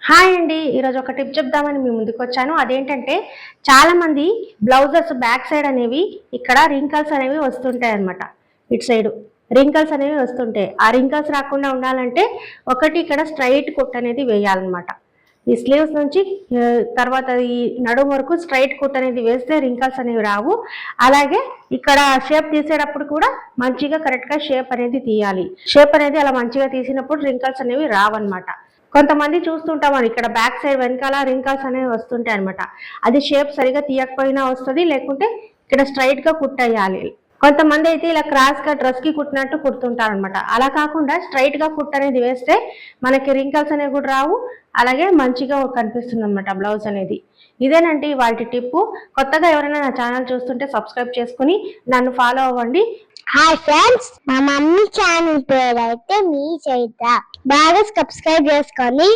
Hi అండి. ఈరోజు ఒక టిప్ చెప్దామని మీ ముందుకొచ్చాను. అదేంటంటే చాలామంది బ్లౌజెస్ బ్యాక్ సైడ్ అనేవి ఇక్కడ రింకల్స్ అనేవి వస్తుంటాయన్నమాట. ఇటు సైడు రింకల్స్ అనేవి వస్తుంటాయి. ఆ రింకల్స్ రాకుండా ఉండాలంటే ఒకటి ఇక్కడ స్ట్రైట్ కుట్ అనేది వేయాలన్నమాట. ఈ స్లీవ్స్ నుంచి తర్వాత ఈ నడుము వరకు స్ట్రైట్ కుట్ అనేది వేస్తే రింకల్స్ అనేవి రావు. అలాగే ఇక్కడ షేప్ తీసేటప్పుడు కూడా మంచిగా కరెక్ట్గా షేప్ అనేది తీయాలి. షేప్ అనేది అలా మంచిగా తీసినప్పుడు రింకల్స్ అనేవి రావన్నమాట. కొంతమంది చూస్తుంటామని ఇక్కడ బ్యాక్ సైడ్ వెనకాల రింకల్స్ అనేవి వస్తుంటాయి అనమాట. అది షేప్ సరిగా తీయకపోయినా వస్తుంది, లేకుంటే ఇక్కడ స్ట్రైట్ గా కుట్టేయాలి. కొంతమంది అయితే ఇలా క్రాస్ గా డ్రెస్ కి కుట్టినట్టు కుడుతుంటారు అనమాట. అలా కాకుండా స్ట్రైట్ గా కుట్ అనేది వేస్తే మనకి రింకల్స్ అనేవి కూడా రావు, అలాగే మంచిగా కనిపిస్తుంది అనమాట బ్లౌజ్ అనేది. ఇదేనండి వాటి టిప్పు. కొత్తగా ఎవరైనా నా ఛానల్ చూస్తుంటే సబ్స్క్రైబ్ చేసుకుని నన్ను ఫాలో అవ్వండి. హాయ్ ఫ్రెండ్స్, మా మమ్మీ ఛానల్ పేరు అయితే మీ చైత్ర. బాగా సబ్స్క్రైబ్ చేసుకొని